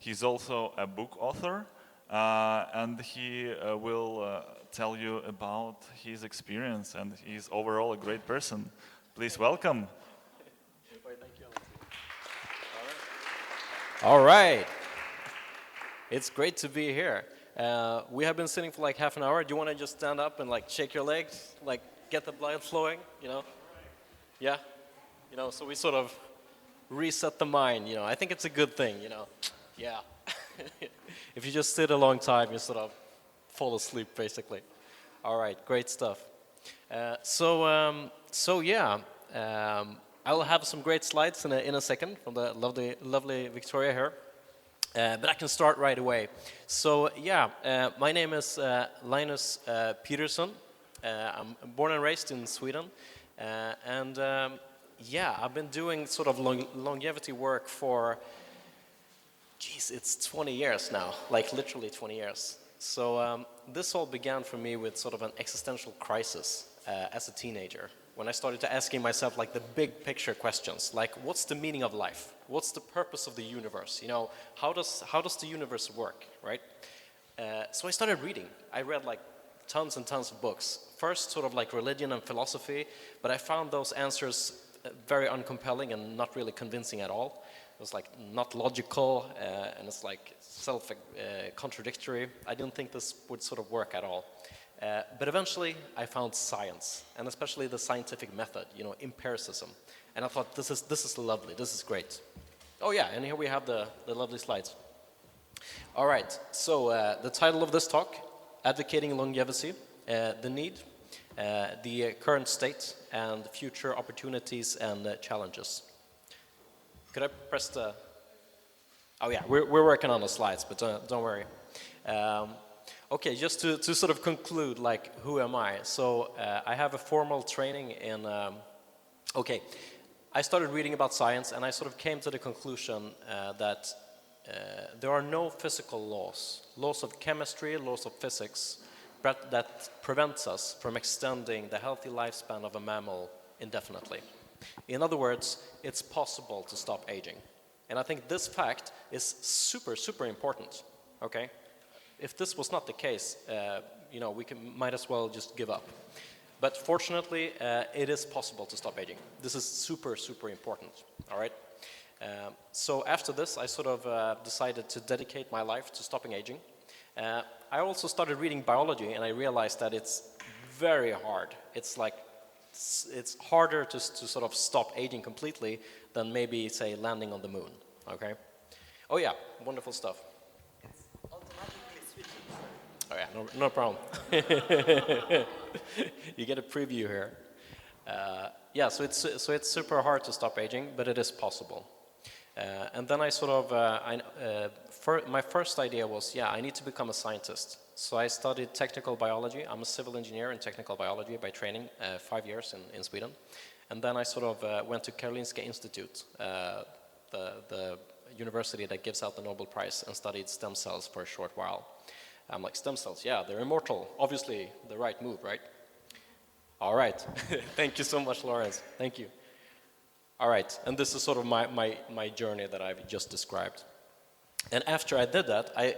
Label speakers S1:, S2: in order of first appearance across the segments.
S1: He's also a book author, and he will tell you about his experience, and he's overall a great person. Please welcome.
S2: All right. It's great to be here. We have been sitting for like half an hour. Do you want to just stand up and like shake your legs, like get the blood flowing, you know? Yeah? You know, so we sort of reset the mind, you know. I think it's a good thing, you know. Yeah. If you just sit a long time, you sort of fall asleep, basically. All right, great stuff. I will have some great slides in a second from the lovely Victoria here. But I can start right away. So yeah, my name is Linus Peterson. I'm born and raised in Sweden. Yeah, I've been doing sort of longevity work for, geez, it's 20 years now, like literally 20 years. So this all began for me with sort of an existential crisis as a teenager, when I started to asking myself like the big picture questions, like what's the meaning of life? What's the purpose of the universe? You know, how does the universe work, right? So I started reading. I read like tons and tons of books. First sort of like religion and philosophy, but I found those answers very uncompelling and not really convincing at all. It was like not logical and it's like self-contradictory. I didn't think this would sort of work at all. But eventually I found science, and especially the scientific method, you know, empiricism. And I thought, this is lovely, this is great. Oh yeah, and here we have the lovely slides. All right, so the title of this talk, Advocating Longevity, the need, the current state, and future opportunities and challenges. Could I press the... Oh yeah, we're working on the slides, but don't worry. Okay, just to sort of conclude, like, who am I? So I have a formal training in... okay, I started reading about science, and I sort of came to the conclusion that there are no physical laws of chemistry, laws of physics, that prevents us from extending the healthy lifespan of a mammal indefinitely. In other words, it's possible to stop aging. And I think this fact is super, super important, okay? If this was not the case, you know, might as well just give up. But fortunately, it is possible to stop aging. This is super, super important, all right? So after this, I sort of decided to dedicate my life to stopping aging. I also started reading biology, and I realized that it's very hard. It's like, it's harder to sort of stop aging completely than maybe, say, landing on the moon, okay? Oh yeah, wonderful stuff. Oh yeah, no problem. You get a preview here. Yeah, so it's super hard to stop aging, but it is possible. And then I sort of, my first idea was, yeah, I need to become a scientist. So I studied technical biology. I'm a civil engineer in technical biology by training, 5 years in Sweden. And then I sort of went to Karolinska Institute, the university that gives out the Nobel Prize, and studied stem cells for a short while. I'm like, stem cells, yeah, they're immortal. Obviously, the right move, right? All right. Thank you so much, Lawrence. Thank you. All right, and this is sort of my journey that I've just described. And after I did that, I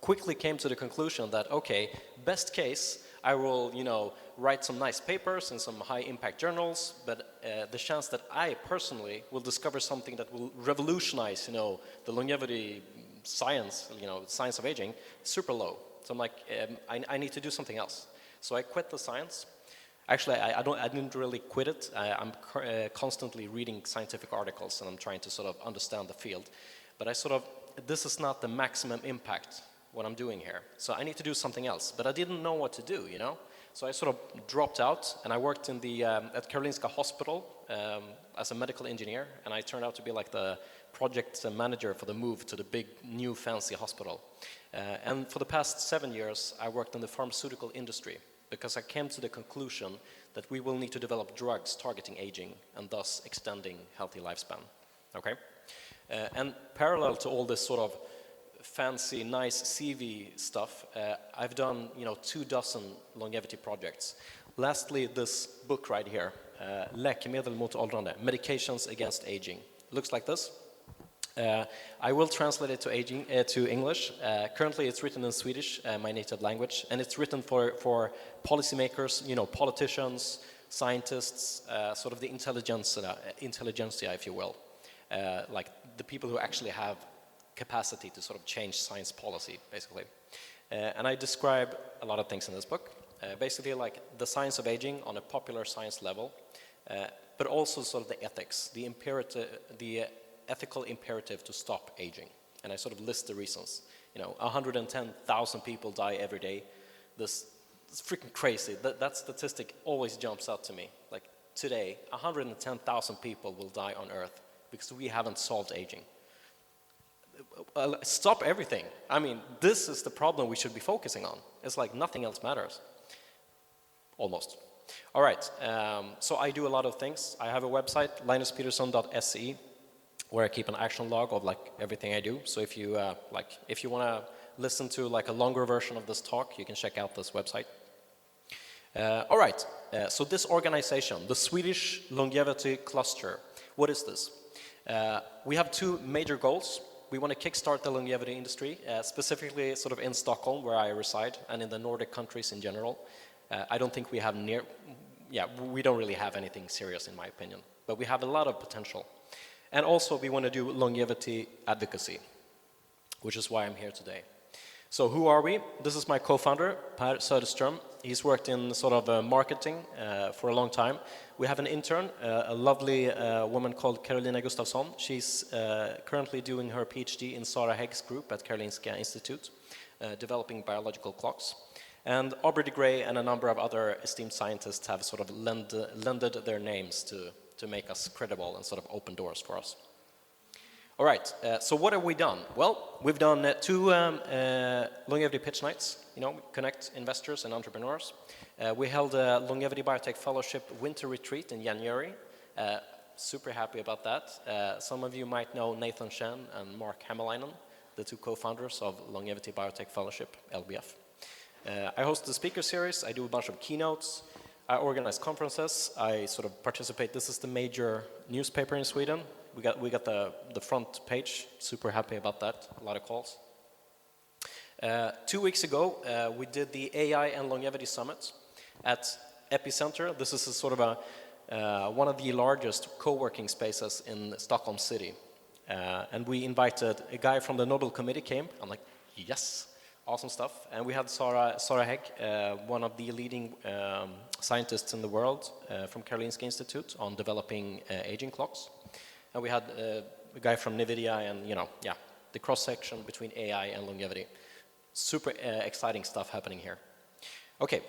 S2: quickly came to the conclusion that, okay, best case, I will, you know, write some nice papers in some high-impact journals, but the chance that I personally will discover something that will revolutionize, you know, the longevity science, you know, science of aging, super low. So I'm like, I need to do something else. So I quit the science. Actually, I didn't really quit it. I'm constantly reading scientific articles, and I'm trying to sort of understand the field. But I sort of, this is not the maximum impact, what I'm doing here. So I need to do something else. But I didn't know what to do, you know? So I sort of dropped out, and I worked in the, at Karolinska Hospital as a medical engineer, and I turned out to be like the project manager for the move to the big, new, fancy hospital. And for the past 7 years, I worked in the pharmaceutical industry, because I came to the conclusion that we will need to develop drugs targeting aging and thus extending healthy lifespan, okay? And parallel to all this sort of fancy, nice CV stuff, I've done, you know, 24 longevity projects. Lastly, this book right here, Läkemedel mot åldrande, Medications Against Aging. Looks like this. I will translate it to English. Currently, it's written in Swedish, my native language, and it's written for policymakers, politicians, scientists, sort of the intelligentsia, if you will, like the people who actually have capacity to sort of change science policy, basically. And I describe a lot of things in this book, basically like the science of aging on a popular science level, but also sort of the ethics, the ethical imperative to stop aging. And I sort of list the reasons. 110,000 people die every day. It's freaking crazy. That statistic always jumps out to me. Like today, 110,000 people will die on Earth because we haven't solved aging. Stop everything. I mean, this is the problem we should be focusing on. It's like nothing else matters. Almost. All right, so I do a lot of things. I have a website, linuspeterson.se, where I keep an action log of like everything I do. So if you if you want to listen to like a longer version of this talk, you can check out this website. All right, so this organization, the Swedish Longevity Cluster, what is this? We have two major goals. We want to kickstart the longevity industry, specifically sort of in Stockholm, where I reside, and in the Nordic countries in general. I don't think we have we don't really have anything serious in my opinion, but we have a lot of potential. And also we want to do longevity advocacy, which is why I'm here today. So who are we? This is my co-founder, Per Söderström. He's worked in sort of marketing for a long time. We have an intern, a lovely woman called Karolina Gustafsson. She's currently doing her PhD in Sara Hägg's group at Karolinska Institute, developing biological clocks. And Aubrey de Grey and a number of other esteemed scientists have sort of lended their names to make us credible and sort of open doors for us. All right, so what have we done? Well, we've done two longevity pitch nights, connect investors and entrepreneurs. We held a longevity biotech fellowship winter retreat in January. Super happy about that. Some of you might know Nathan Chen and Mark Hämäläinen, the two co-founders of Longevity Biotech Fellowship, LBF. I host the speaker series. I do a bunch of keynotes. I organize conferences. I sort of participate. This is the major newspaper in Sweden. We got the front page. Super happy about that. A lot of calls. 2 weeks ago, we did the AI and Longevity Summit at Epicenter. This is a sort of one of the largest co-working spaces in Stockholm.City. And we invited a guy from the Nobel Committee came. I'm like, yes. Awesome stuff. And we had Sara Hägg, one of the leading scientists in the world from Karolinska Institute on developing aging clocks. And we had a guy from NVIDIA and, the cross-section between AI and longevity. Super exciting stuff happening here. Okay,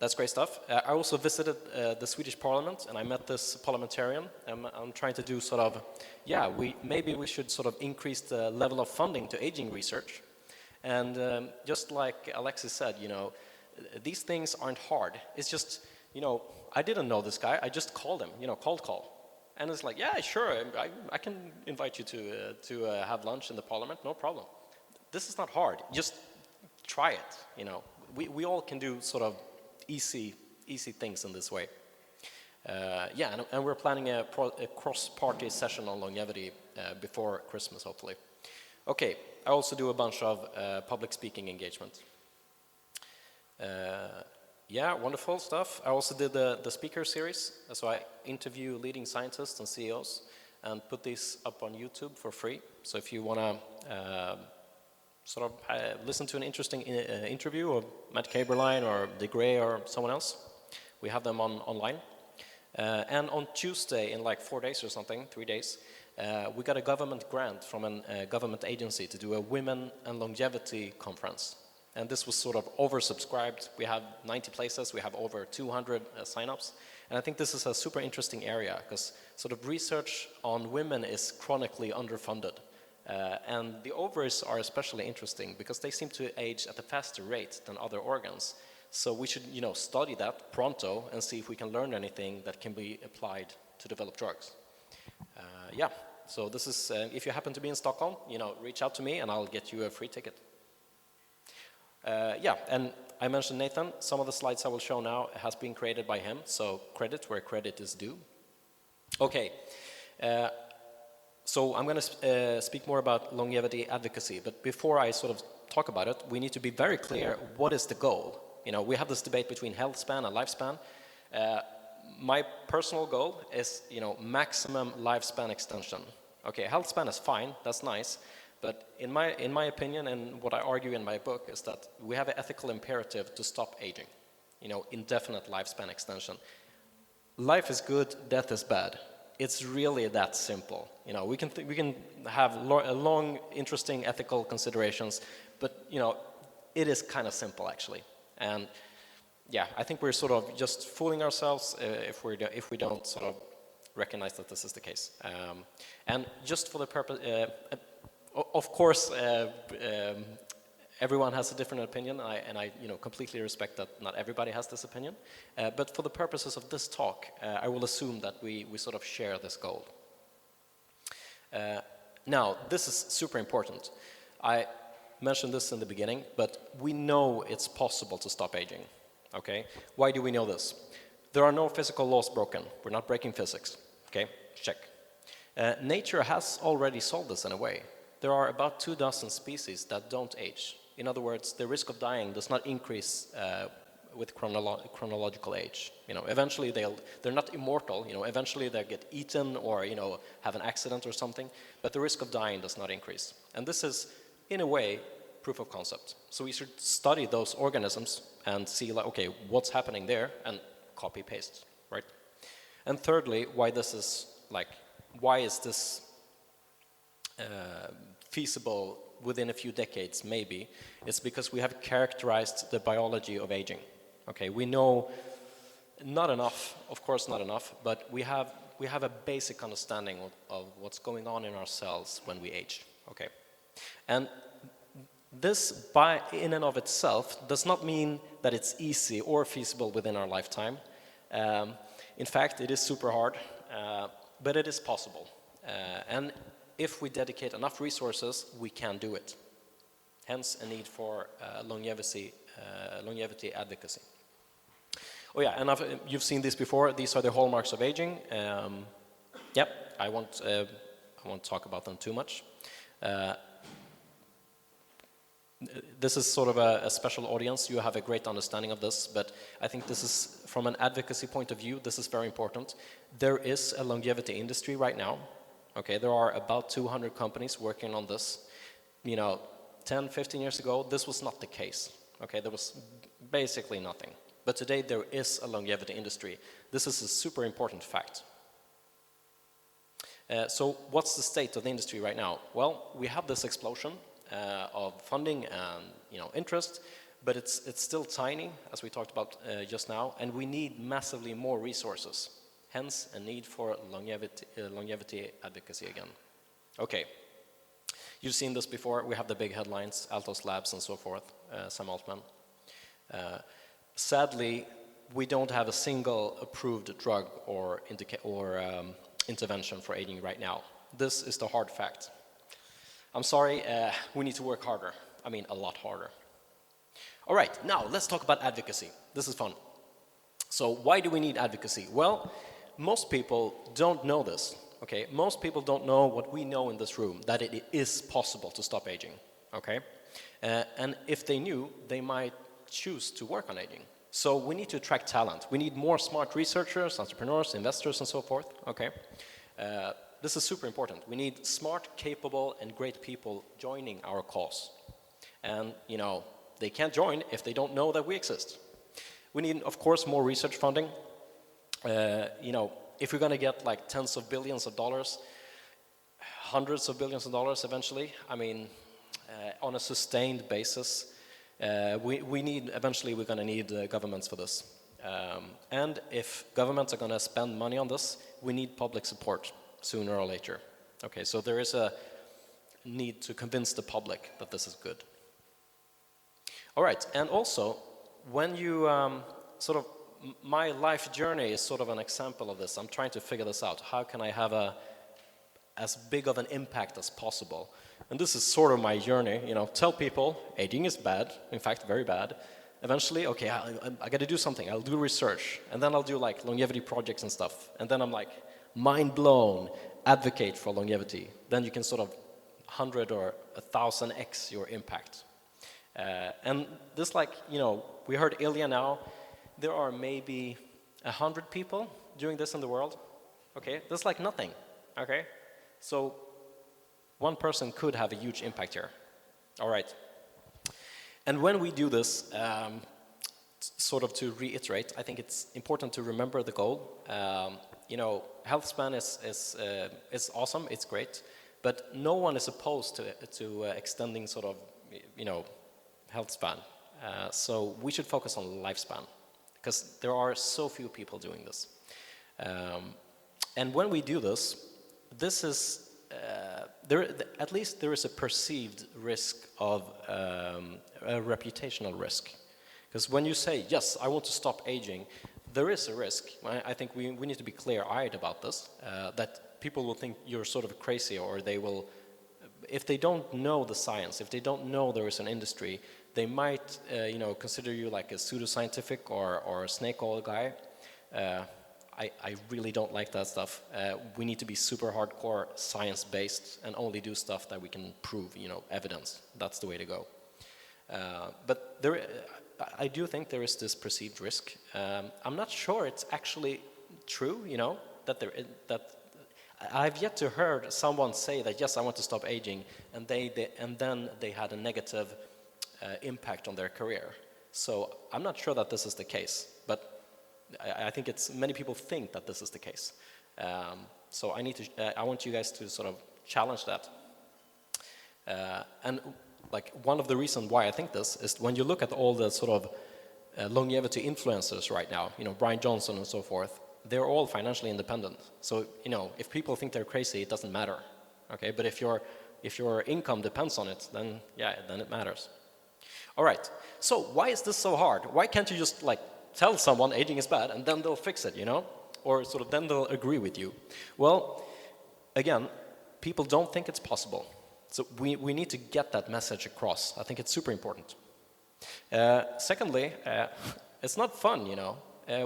S2: that's great stuff. I also visited the Swedish Parliament and I met this parliamentarian. I'm trying to do sort of, maybe we should sort of increase the level of funding to aging research. And just like Alexis said, these things aren't hard. It's just, I didn't know this guy. I just called him, cold call. And it's like, yeah, sure, I can invite you to have lunch in the parliament, no problem. This is not hard. Just try it, We all can do sort of easy things in this way. And we're planning a cross-party session on longevity before Christmas, hopefully. Okay, I also do a bunch of public speaking engagement. Wonderful stuff. I also did the speaker series. So I interview leading scientists and CEOs and put these up on YouTube for free. So if you want to sort of listen to an interesting interview of Matt Caberline or De Grey or someone else, we have them online. And on Tuesday, in like 4 days or something, 3 days, we got a government grant from a government agency to do a Women and Longevity conference. And this was sort of oversubscribed. We have 90 places, we have over 200 signups. And I think this is a super interesting area because sort of research on women is chronically underfunded. And the ovaries are especially interesting because they seem to age at a faster rate than other organs. So we should, study that pronto and see if we can learn anything that can be applied to develop drugs. So this is, if you happen to be in Stockholm, reach out to me and I'll get you a free ticket. And I mentioned Nathan. Some of the slides I will show now has been created by him, so credit where credit is due. Okay, So I'm going to speak more about longevity advocacy, but before I sort of talk about it, we need to be very clear, what is the goal? You know, we have this debate between health span and lifespan. My personal goal is, you know, maximum lifespan extension. Okay, health span is fine, that's nice, but in my opinion, and what I argue in my book, is that we have an ethical imperative to stop aging. You know, indefinite lifespan extension. Life is good, death is bad. It's really that simple. You know, we can have long, interesting ethical considerations, but you know, it is kind of simple actually. And yeah, I think we're sort of just fooling ourselves if we don't sort of recognize that this is the case. And just for the purpose, of course, everyone has a different opinion, and I you know, completely respect that not everybody has this opinion. But for the purposes of this talk, I will assume that we sort of share this goal. Now, this is super important. I mentioned this in the beginning, but we know it's possible to stop aging. Okay? Why do we know this? There are no physical laws broken. We're not breaking physics. Okay? Check. Nature has already solved this in a way. There are about 24 species that don't age. In other words, the risk of dying does not increase with chronological age. You know, eventually they're not immortal. You know, eventually they'll get eaten or, you know, have an accident or something. But the risk of dying does not increase. And this is, in a way, proof of concept. So we should study those organisms and see, like, okay, what's happening there, and copy paste, right? And thirdly, why this is like, why is this feasible within a few decades, maybe, it's because we have characterized the biology of aging. Okay, we know not enough, of course not enough, but we have a basic understanding of what's going on in our cells when we age. Okay, and this, in and of itself, does not mean that it's easy or feasible within our lifetime. In fact, it is super hard, but it is possible. And if we dedicate enough resources, we can do it. Hence, a need for longevity advocacy. Oh yeah, and you've seen this before. These are the hallmarks of aging. Yep, I won't talk about them too much. This is sort of a special audience. You have a great understanding of this, but I think this is, from an advocacy point of view, this is very important. There is a longevity industry right now. Okay, there are about 200 companies working on this. You know, 10, 15 years ago, this was not the case. Okay, there was basically nothing. But today there is a longevity industry. This is a super important fact. So what's the state of the industry right now? Well, we have this explosion of funding and, you know, interest, but it's still tiny, as we talked about just now, and we need massively more resources. Hence, a need for longevity advocacy again. Okay, you've seen this before. We have the big headlines, Altos Labs and so forth, Sam Altman. Sadly, we don't have a single approved drug or intervention for aging right now. This is the hard fact. I'm sorry, we need to work harder. I mean, a lot harder. All right, now let's talk about advocacy. This is fun. So why do we need advocacy? Well, most people don't know this, okay? Most people don't know what we know in this room, that it is possible to stop aging, okay? And if they knew, they might choose to work on aging. So we need to attract talent. We need more smart researchers, entrepreneurs, investors, and so forth, okay? This is super important. We need smart, capable, and great people joining our cause. And, you know, they can't join if they don't know that we exist. We need, of course, more research funding. You know, if we're going to get like tens of billions of dollars, hundreds of billions of dollars eventually, I mean, on a sustained basis, eventually we're going to need governments for this. And if governments are going to spend money on this, we need public support sooner or later. Okay, so there is a need to convince the public that this is good. All right, and also, when you my life journey is sort of an example of this. I'm trying to figure this out. How can I have as big of an impact as possible? And this is sort of my journey, you know, tell people aging is bad, in fact, very bad. Eventually, okay, I got to do something. I'll do research, and then I'll do like longevity projects and stuff. And then I'm like, mind blown. advocate for longevity, then you can sort of 100 or 1,000x your impact. And this, like, we heard Ilya now, there are maybe 100 people doing this in the world. Okay, that's like nothing. Okay, so one person could have a huge impact here. All right. And when we do this, sort of to reiterate, I think it's important to remember the goal. Health span is awesome, it's great, but no one is opposed to extending sort of, health span. So we should focus on lifespan, because there are so few people doing this. And when we do this, this is at least there is a perceived risk of a reputational risk. Because when you say, yes, I want to stop aging, there is a risk. I think we need to be clear-eyed about this, that people will think you're sort of crazy, or they will, if they don't know the science, if they don't know there is an industry, they might consider you like a pseudoscientific or a snake oil guy. I really don't like that stuff. We need to be super hardcore science-based and only do stuff that we can prove, evidence. That's the way to go. But I do think there is this perceived risk. I'm not sure it's actually true, that I've yet to heard someone say that, yes, I want to stop aging, and then they had a negative impact on their career. So I'm not sure that this is the case, but I think many people think that this is the case. So I want you guys to sort of challenge that. And like one of the reasons why I think this is when you look at all the sort of longevity influencers right now, Brian Johnson and so forth, they're all financially independent. So, if people think they're crazy, it doesn't matter. Okay, but if your income depends on it, then then it matters. All right, so why is this so hard? Why can't you just tell someone aging is bad and then they'll fix it, or sort of then they'll agree with you? Well, again, people don't think it's possible. So we need to get that message across. I think it's super important. Secondly, it's not fun,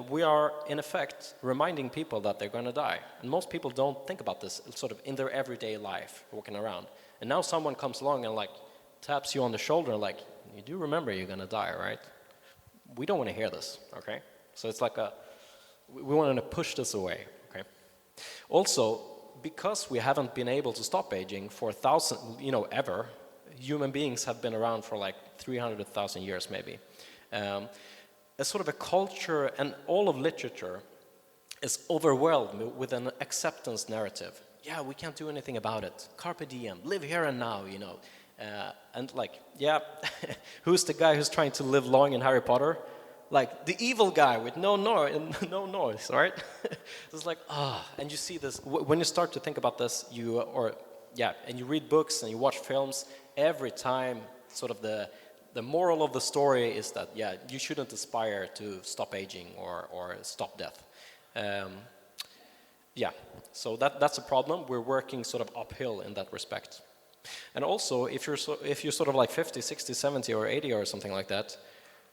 S2: we are, in effect, reminding people that they're going to die. And most people don't think about this sort of in their everyday life, walking around. And now someone comes along and taps you on the shoulder you do remember you're going to die, right? We don't want to hear this, okay? So it's we want to push this away, okay? Also, because we haven't been able to stop aging for ever, human beings have been around for 300,000 years maybe. A sort of a culture, and all of literature is overwhelmed with an acceptance narrative. Yeah, we can't do anything about it. Carpe diem, live here and now, and who's the guy who's trying to live long in Harry Potter? The evil guy with no noise, right? It's and you see this, when you start to think about this, and you read books and you watch films, every time sort of the moral of the story is that, you shouldn't aspire to stop aging or stop death. So that's a problem. We're working sort of uphill in that respect. And also, if you're sort of 50, 60, 70 or 80 or something like that,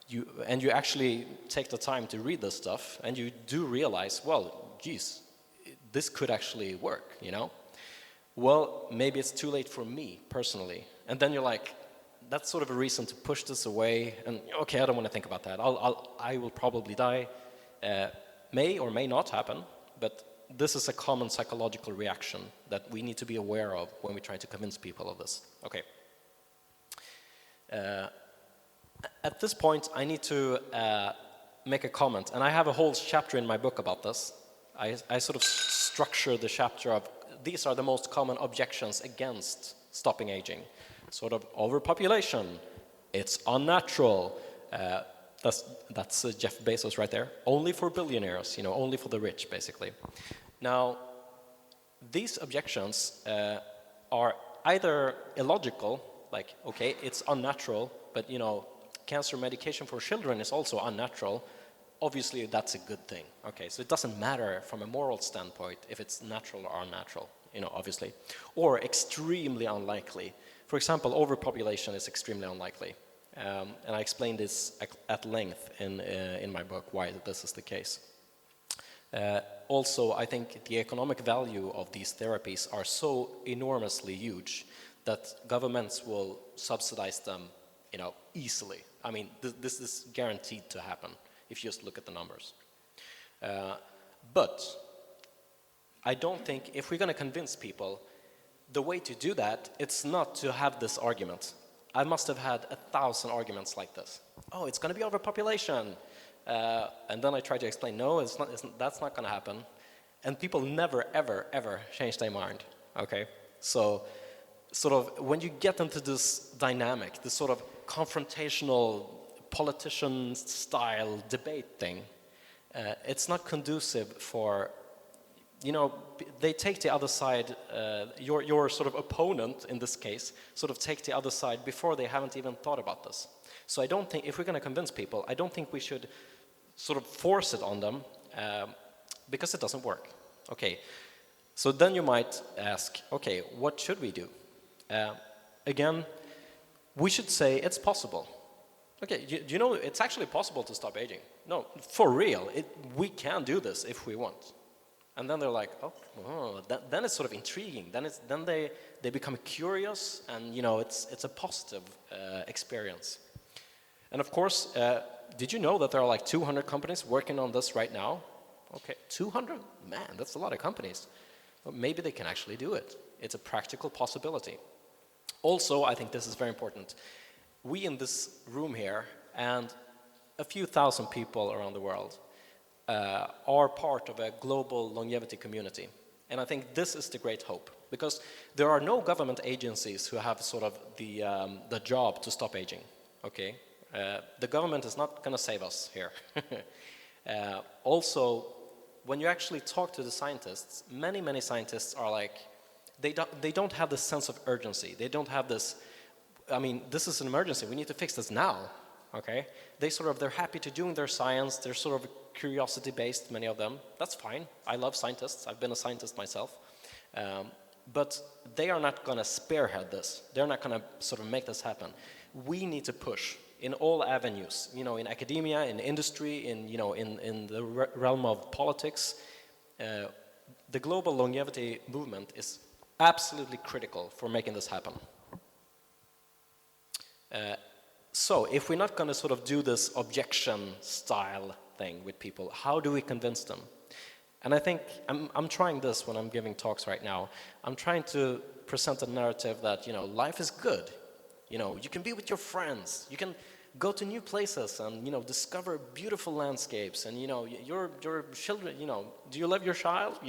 S2: you actually take the time to read this stuff, and you do realize, well, geez, this could actually work, Well, maybe it's too late for me, personally. And then you're that's sort of a reason to push this away, and okay, I don't want to think about that. I will probably die. May or may not happen, but this is a common psychological reaction that we need to be aware of when we try to convince people of this. Okay. At this point, I need to make a comment, and I have a whole chapter in my book about this. I sort of structure the chapter of, these are the most common objections against stopping aging. Sort of overpopulation, it's unnatural, that's Jeff Bezos right there, only for billionaires, only for the rich, basically. Now, these objections are either illogical, okay, it's unnatural, but cancer medication for children is also unnatural. Obviously, that's a good thing. Okay, so it doesn't matter from a moral standpoint if it's natural or unnatural, obviously. Or extremely unlikely. For example, overpopulation is extremely unlikely. And I explained this at length in my book, why this is the case. Also, I think the economic value of these therapies are so enormously huge that governments will subsidize them, easily. I mean, this is guaranteed to happen if you just look at the numbers. But I don't think if we're going to convince people, the way to do that, it's not to have this argument. I must have had 1,000 arguments like this. Oh, it's going to be overpopulation. And then I try to explain, no, that's not going to happen. And people never, ever, ever change their mind, okay? So sort of when you get into this dynamic, this sort of confrontational politician-style debate thing, it's not conducive for, they take the other side, your sort of opponent in this case, sort of take the other side before they haven't even thought about this. So I don't think, if we're going to convince people, I don't think we should sort of force it on them because it doesn't work. Okay, so then you might ask, okay, what should we do? Again, we should say it's possible. Okay, you know, it's actually possible to stop aging. No, for real, we can do this if we want. And then they're like, then it's sort of intriguing. Then they become curious, and it's a positive experience. And of course, did you know that there are like 200 companies working on this right now? Okay, 200? Man, that's a lot of companies. Well, maybe they can actually do it. It's a practical possibility. Also, I think this is very important. We in this room here and a few thousand people around the world are part of a global longevity community. And I think this is the great hope, because there are no government agencies who have sort of the job to stop aging, okay? The government is not going to save us here. Also, when you actually talk to the scientists, many scientists are like, they don't have this sense of urgency. They don't have this, I mean, this is an emergency, we need to fix this now, okay? They're happy to doing their science, they're sort of curiosity-based, many of them. That's fine, I love scientists, I've been a scientist myself. But they are not gonna spearhead this. They're not gonna sort of make this happen. We need to push in all avenues, in academia, in industry, in the realm of politics. The global longevity movement is absolutely critical for making this happen. So if we're not going to sort of do this objection style thing with people, how do we convince them? And I think I'm trying this when I'm giving talks right now. I'm trying to present a narrative that, life is good. You can be with your friends. You can go to new places and, discover beautiful landscapes. And, your children, do you love your child?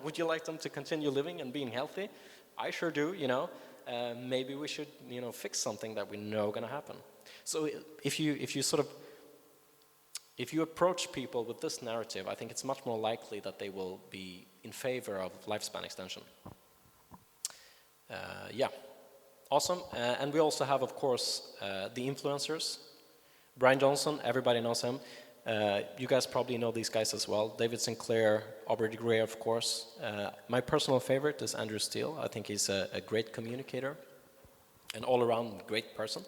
S2: Would you like them to continue living and being healthy? I sure do, maybe we should, fix something that we know going to happen. So if you approach people with this narrative, I think it's much more likely that they will be in favor of lifespan extension. Yeah, awesome. And we also have, of course, the influencers. Brian Johnson, everybody knows him. You guys probably know these guys as well. David Sinclair, Aubrey de Grey, of course. My personal favorite is Andrew Steele. I think he's a great communicator, an all-around great person.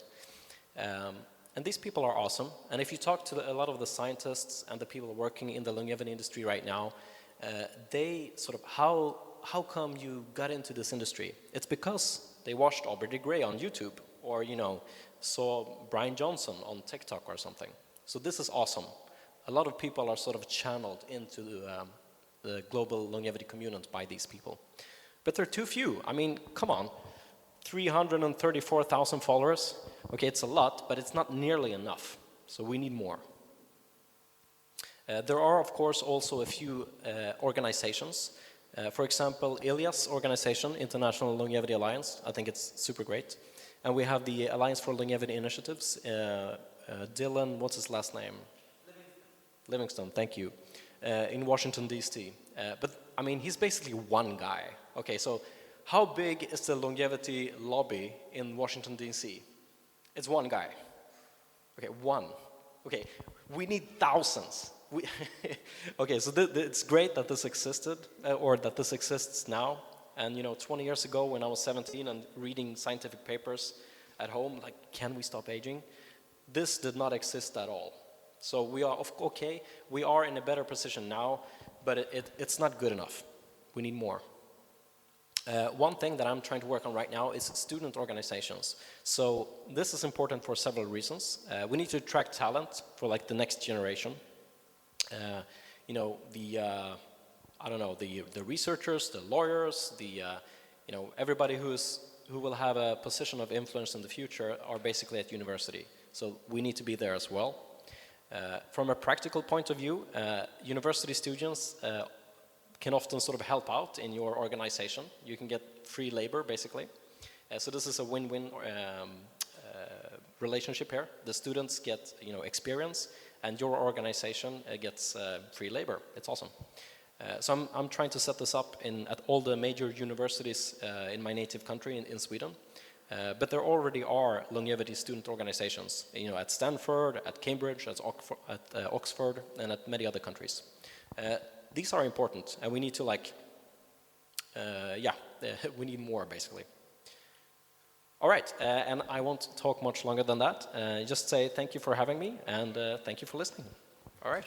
S2: And these people are awesome. And if you talk to a lot of the scientists and the people working in the longevity industry right now, they sort of, how come you got into this industry? It's because they watched Aubrey de Grey on YouTube, or saw Brian Johnson on TikTok or something. So this is awesome. A lot of people are sort of channeled into the global longevity community by these people. But they're too few. I mean, come on. 334,000 followers. Okay, it's a lot, but it's not nearly enough. So we need more. There are, of course, also a few organizations. For example, ILIAS organization, International Longevity Alliance. I think it's super great. And we have the Alliance for Longevity Initiatives. Dylan, what's his last name? Livingston, thank you. In Washington, D.C. But, I mean, he's basically one guy. Okay, so how big is the longevity lobby in Washington, D.C.? It's one guy. Okay, one. Okay, we need thousands. Okay, so it's great that this existed, or that this exists now. And 20 years ago when I was 17 and reading scientific papers at home, like, can we stop aging? This did not exist at all. So we are in a better position now. but it's not good enough. We need more. One thing that I'm trying to work on right now is student organizations. So this is important for several reasons. We need to attract talent for like the next generation. You know, I don't know, the researchers, the lawyers, you know, everybody who will have a position of influence in the future are basically at university. So we need to be there as well. From a practical point of view, university students can often sort of help out in your organization. You can get free labor, basically. So this is a win-win relationship here. The students get, you know, experience, and your organization gets free labor. It's awesome. So I'm trying to set this up at all the major universities in my native country, in Sweden. But there already are longevity student organizations, you know, at Stanford, at Cambridge, at Oxford, and at many other countries. These are important, and we need to like, we need more, basically. All right, and I won't talk much longer than that. Just say thank you for having me, and thank you for listening. All right.